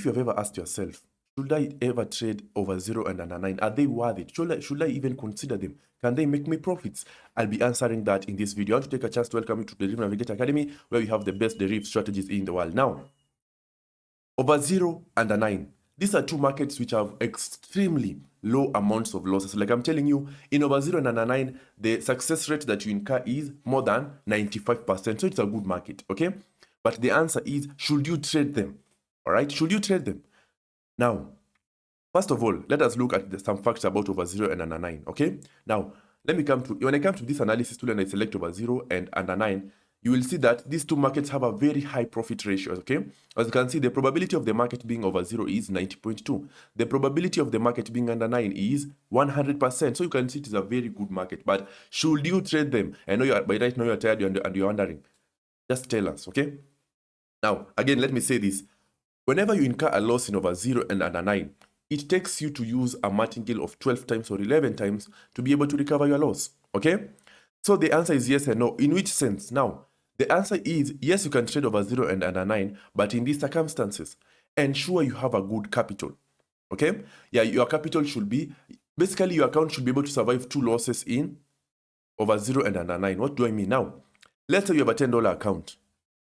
you have ever asked yourself, should I ever trade over 0 and under 9? Are they worth it? Should I even consider them? Can they make me profits? I'll be answering that in this video. I want to take a chance to welcome you to the DerivNavigator Academy, where we have the best Deriv strategies in the world. Now, over 0 and under 9. These are two markets which have extremely low amounts of losses. Like I'm telling you, in over 0 and under 9, the success rate that you incur is more than 95%. So it's a good market, okay? But the answer is, should you trade them? All right, should you trade them? Now, first of all, let us look at some facts about over 0 and under 9, okay? Now, when I come to this analysis tool and I select over 0 and under 9, you will see that these two markets have a very high profit ratio, okay? As you can see, the probability of the market being over 0 is 90.2. The probability of the market being under 9 is 100%. So you can see it is a very good market. But should you trade them? I know by right now you're tired and you're wondering. Just tell us, okay? Now, again, let me say this. Whenever you incur a loss in over 0 and under 9, it takes you to use a martingale of 12 times or 11 times to be able to recover your loss, okay? So the answer is yes and no. In which sense? Now, the answer is yes, you can trade over 0 and under 9, but in these circumstances, ensure you have a good capital, okay? Yeah, your capital should be, basically your account should be able to survive 2 losses in over 0 and under 9. What do I mean? Now, let's say you have a $10 account.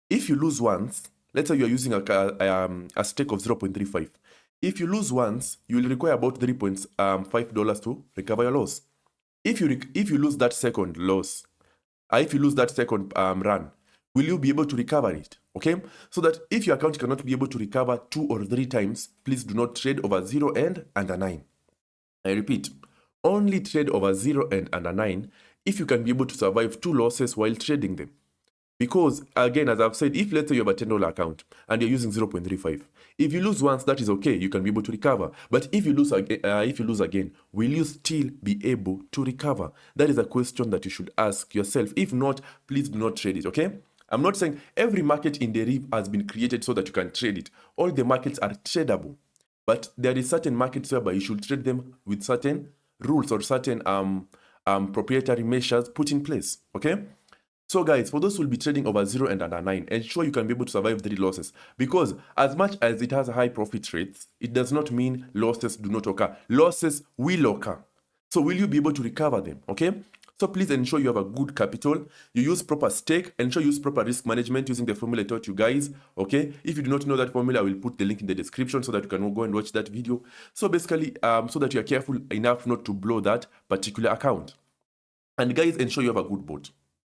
If you lose once, let's say you're using a stake of 0.35. If you lose once, you will require about $3.5 to recover your loss. If you lose that second loss, if you lose that second run, will you be able to recover it? Okay? So that if your account cannot be able to recover 2 or 3 times, please do not trade over 0 and under 9. I repeat, only trade over 0 and under 9 if you can be able to survive 2 losses while trading them. Because, again, as I've said, if let's say you have a $10 account and you're using 0.35, if you lose once, that is okay, you can be able to recover. But if you lose again, will you still be able to recover? That is a question that you should ask yourself. If not, please do not trade it, okay? I'm not saying every market in Deriv has been created so that you can trade it. All the markets are tradable. But there is certain markets whereby you should trade them with certain rules or certain proprietary measures put in place, okay? So guys, for those who will be trading over 0 and under 9, ensure you can be able to survive 3 losses. Because as much as it has high profit rates, it does not mean losses do not occur. Losses will occur. So will you be able to recover them? Okay? So please ensure you have a good capital. You use proper stake. Ensure you use proper risk management using the formula I taught you guys. Okay? If you do not know that formula, I will put the link in the description so that you can go and watch that video. So basically, so that you are careful enough not to blow that particular account. And guys, ensure you have a good bot.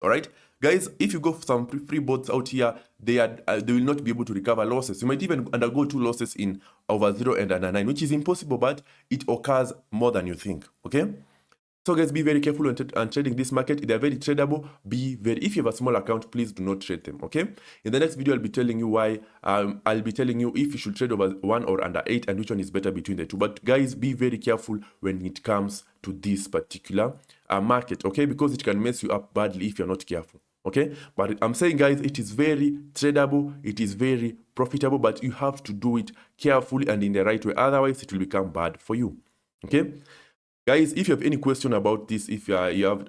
All right, guys, if you go for some free bots out here, they will not be able to recover losses. You might even undergo 2 losses in over 0 and under 9, which is impossible, but it occurs more than you think, okay? So guys, be very careful on trading this market. They are very tradable. If you have a small account, please do not trade them, okay? In the next video, I'll be telling you why. I'll be telling you if you should trade over 1 or under 8 and which one is better between the two. But guys, be very careful when it comes to this particular market, okay? Because it can mess you up badly if you're not careful, okay? But I'm saying, guys, it is very tradable. It is very profitable, but you have to do it carefully and in the right way. Otherwise, it will become bad for you, okay? Guys, if you have any question about this, if you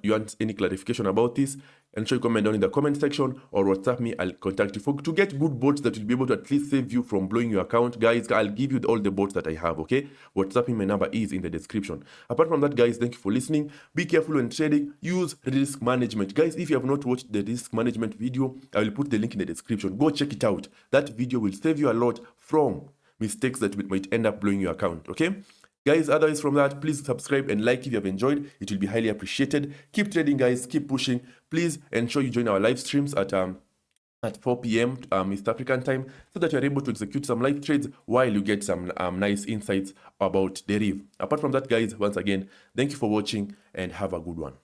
want any clarification about this, ensure you comment down in the comment section or WhatsApp me. I'll contact you to get good bots that will be able to at least save you from blowing your account. Guys, I'll give you all the bots that I have, okay? WhatsApp me, my number is in the description. Apart from that, guys, thank you for listening. Be careful when trading. Use risk management. Guys, if you have not watched the risk management video, I will put the link in the description. Go check it out. That video will save you a lot from mistakes that might end up blowing your account, okay? Guys, otherwise from that, please subscribe and like if you have enjoyed. It will be highly appreciated. Keep trading, guys. Keep pushing. Please ensure you join our live streams at 4 p.m. East African time so that you're able to execute some live trades while you get some nice insights about Deriv. Apart from that, guys, once again, thank you for watching and have a good one.